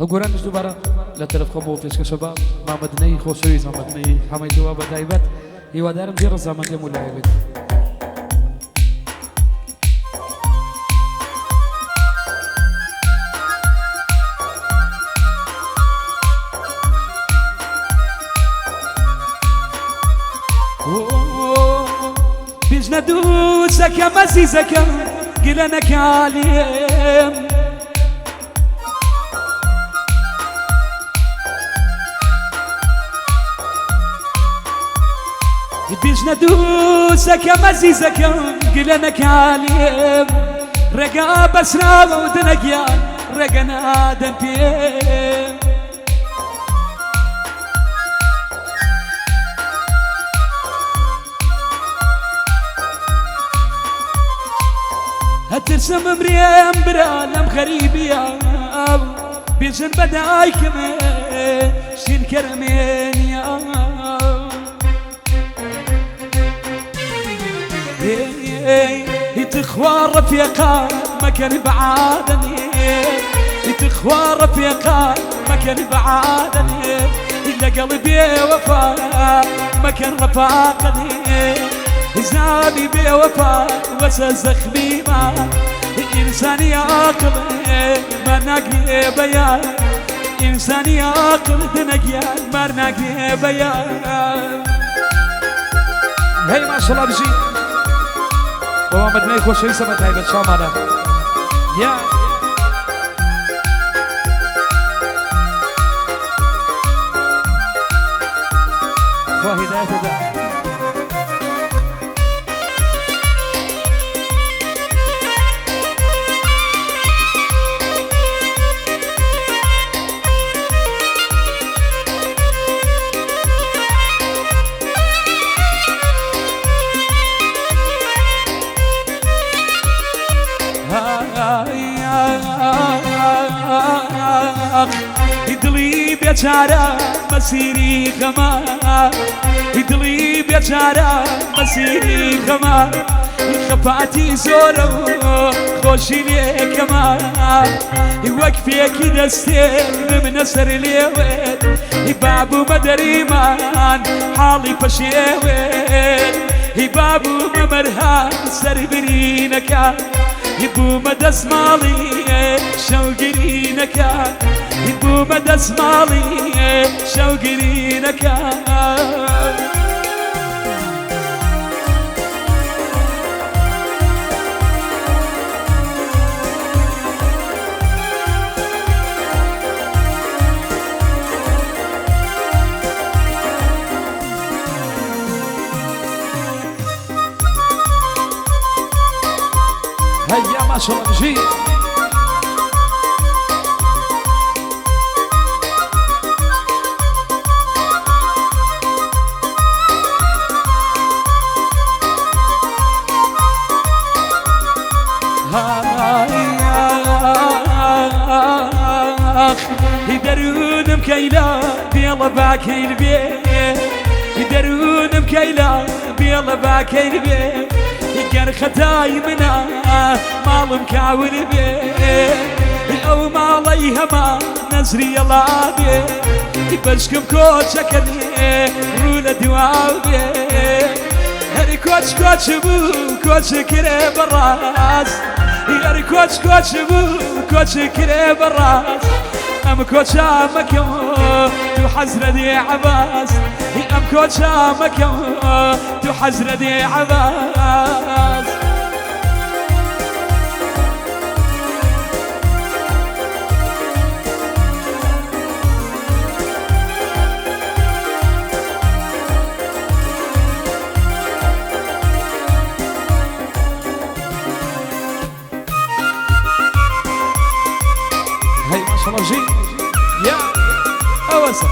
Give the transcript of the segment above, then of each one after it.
هەگۆرانش دووبارە لە تەرەفخۆ بۆ پێشکەشەبا مامەدنەی خۆشەویست مامەدنەی حەمەیتەوە بە تایبەت هیوادارم بێ ڕەزامەندێم و لایە بێت. بيجنا دوسك يا مزيزك قلناك عليم بيجنا دوسك يا مزيزك قلناك عليم رقا بسنا ودنقيان رقنا دنبيم هترسم مريم برالم غريبيا بيجن بداي كمان شين كرمين يا يتخوار رفيقا ما كان بعادني يتخوار رفيقا ما كان بعادني إلا قلبي وفاء ما كان رفاقني زاني بوفا وسزخني ما إنساني عقل ما ناقي بيان إنساني عقل دنقيان ما ناقي بيان. هاي ما شاء الله بجي ومحمد ميك وشوي سمت هاي بتشامانا يا وهداية ده يدلي بيجارة مسيري غما يدلي بيجارة مسيري غما خفاتي زورو خوشي لي كمان يوقفي كده ستين من نسر اليوين يبابو مدري مان حالي بشيوين يبابو ممرها سربرينك يبو مدى سمالي شوقرينك يبو مدى سمالي شوقرينك هيا ما شاء الله بجي يدرون مكيلا بيلا باكي البيت يدرون مكيلا بيلا باكي البيت يقر ختاي منا مال مكاول بيه او ماليها ما نزري الله بيه بشكم كوتشكني رولا دواو بيه هري كوتش كوتش بو كوتش كري براس هري كوتش كوتش بو كوتش كري براس ام كوتشا مكو تو حزردي عباس ام كوتشا مكو تو حزردي عباس هاي ما شاء الله جي يا اوسع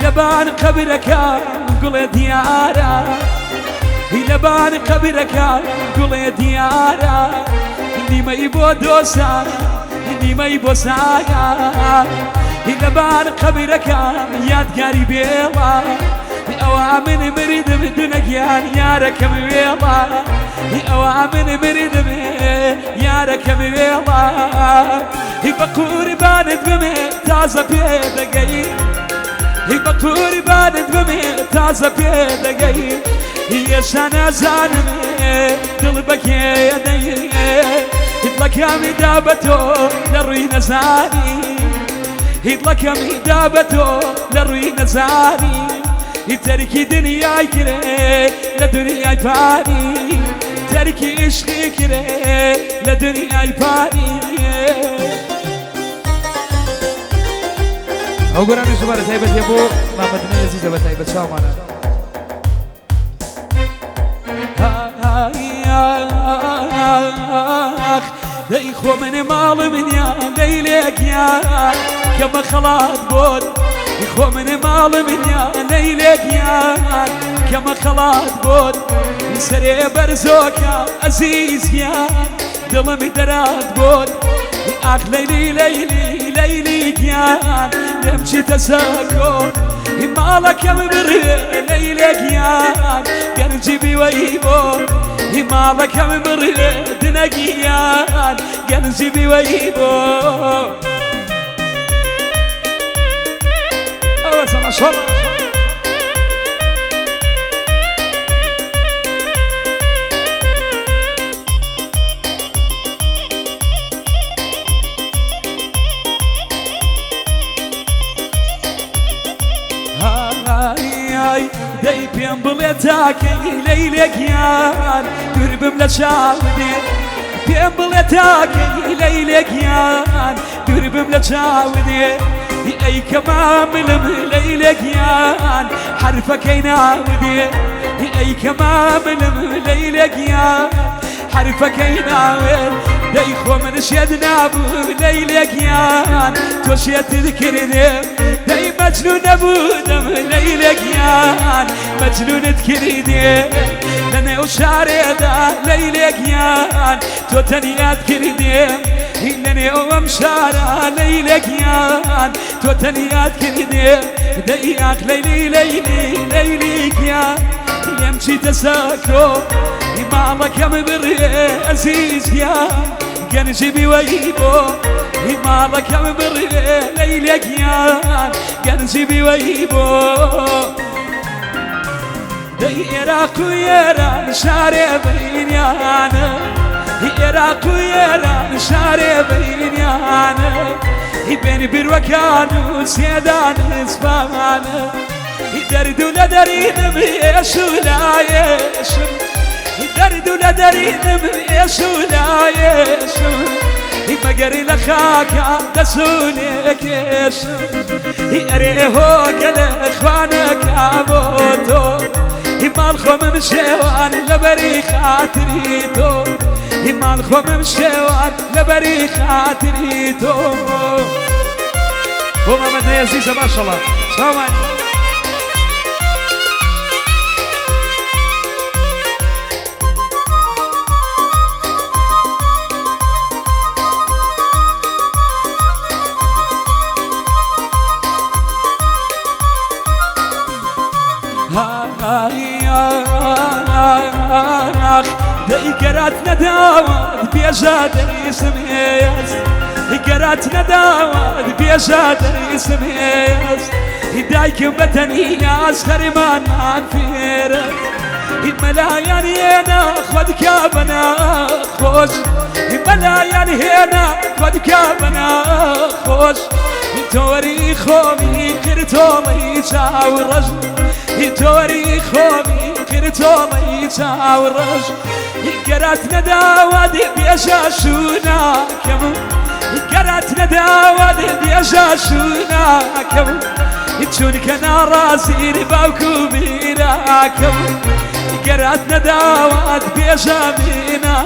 لبان قبرك قل ديارا لبان قبرك قل ديارا نیمه ای با دوستان نیمه ای با سایا لبان قبركم یادگاری بیلا اوامن مردم دنگیان یارکم بیلا اوامن مردم یارکم بیلا بقربانت بمي تازه بيدقي بقربانت بمي تازه بيدقي يشان زانمي قلبك يدي يطلق يا مدابته لروي نزاني يطلق يا مدابته لروي نزاني تركي دنياي كري لدنياي فاني تركي عشقي كري لدنياي فاني أوقراني شبارة تايبت يبو ما مدني عزيزة بتايبت شو معنا داي خو من مال من يا ليلك يا كما خلاص بود خو من مال من يا ليلك يا كما خلاص بود سري برزوك عزيز يا دلمي درات بود اخ ليلي ليلي ليلي كيان نمشي تساكن مالك يا مبري ليلي كيان كان جيبي ويبو مالك يا مبري دنقيان كان جيبي ويبو أول سنة شر داي بيان بليتاكي ليلك يان قرب ملشاودي بيان بليتاكي ليلك يان قرب ملشاودي اي كمامل ليلك يان حرفك يناودي اي كمامل ليلك يان حرفك يناود داي خو من شيدنا ابو ليلك يان توشيت تذكرني داي مجنون ابو دم ليلك يان مجنون تذكرني لنا وشاردا ليلك يان تو تني اذكرني لنا ومشارا ليلك يان تو تني اذكرني داي اخ ليلي ليلي ليلك يان يمشي تساكو مالك يا مبري عزيز يا كان جيبي ويبو مالك يا مبري ليلك يا كان جيبي ويبو دايراك ويرا شاري بين يانا دايراك ويرا شاري بين يانا بين بروكان وسيدان اسبانا درد ولا دريد بيش ولا يشم درد ولا دريد بيش ولا يشم مقري لخاك دسولك يشم يريهو قال اخوانك ابوتو مال خو مشيوان لبري خاطريتو مال خو مشيوان لبري خاطريتو هما مدني عزيزة ما شاء الله سلام عليكم قرات نداوة بيجاد اسميس قرات نداوة بيجاد اسميس دايك بتني ناس خرمان عن الملايين هنا خد كابنا خوش الملايين هنا خد كابنا خوش توري خومي كرتولي شاور رجل توري خومي كرتولي شاور رجل قرات نداود بيشاشونا كم قرات نداود بيشاشونا كم تشونك انا راسي رباوكو بيراكم قرات نداود بيشامينا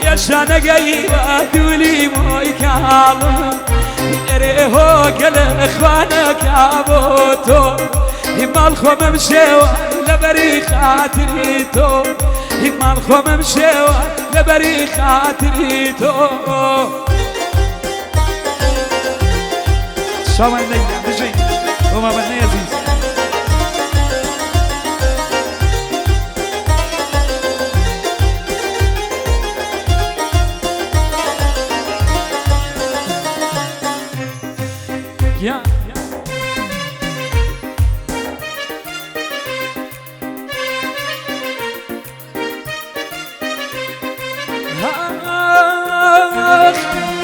يشانا قيبا دولي مويكالم يريهو قل اخوانك ابوتو مال خو ممشيوه لبري خاطري تو مال خو ممشيوه لبري خاطري تو شو عندك بجي وما بدنا يزيد يا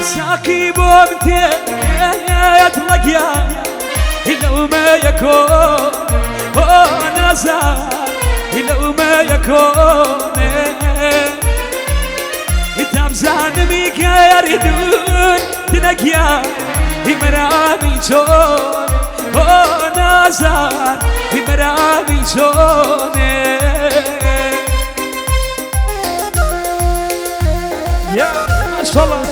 ساقي بومتي يطلق يا لو ما يكون نزار لو ما يكون تمزان بيك يردون تنقيا مرامي شون نزار مرامي شون يا ما شاء الله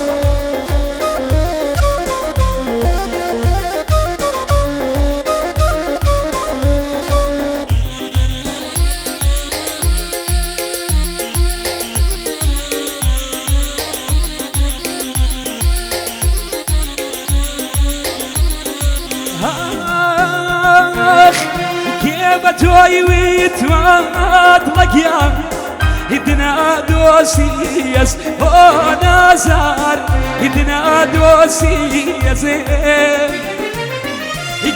كيف توي ويتواطلق يا إدنا دوسيس نازار إدنا دوسيس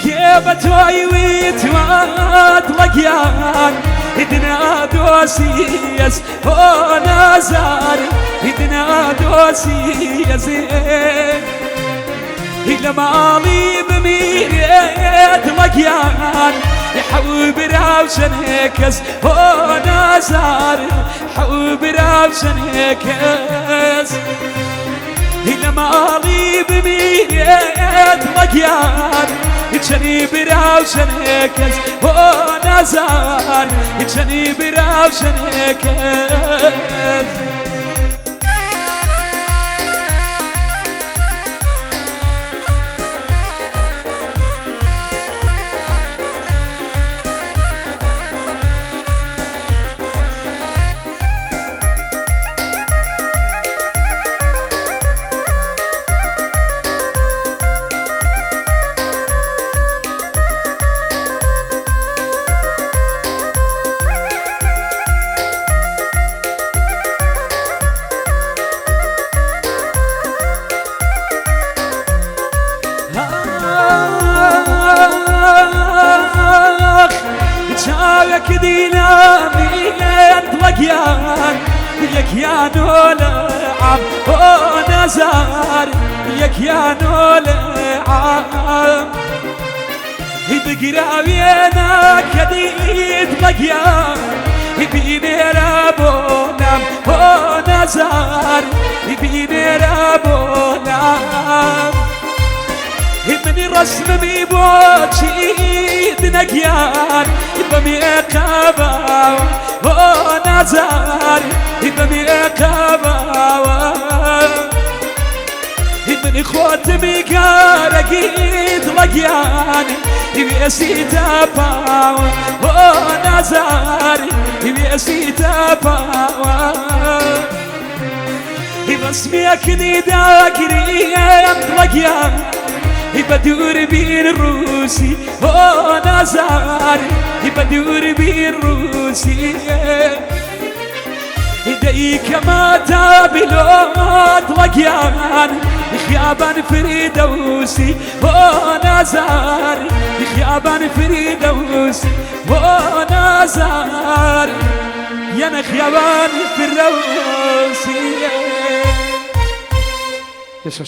كيف توي ويتواطلق يا إدنا دوسيس نازار إدنا دوسيس إلا مالي بميريت لقيان يحوب راوشن هيكس نازار حوب راوشن هيكس إلا مالي بميريت لقيان يتشني براوشن هيكس نازار يتشني براوشن هيكس شاوك دينامي يطلق يان يك يا نولعب نزار يك يا نولعب بقراوينا كديد لقيان بيني رابونام نزار بيني رابونام من رسم بيبوشي دنقيان بميقابا نزار بميقابا من خوتمي قارقيد لقيان بيسيتابا نزار بيسيتابا بسميك نداقري لقيان بدور بين الروسي نزار بدور بين الروسي ديك ما تابلوت لقيان خيابان فريدوسي نزار خيابان فريدوسي نزار يا خيابان فريدوسي يا شو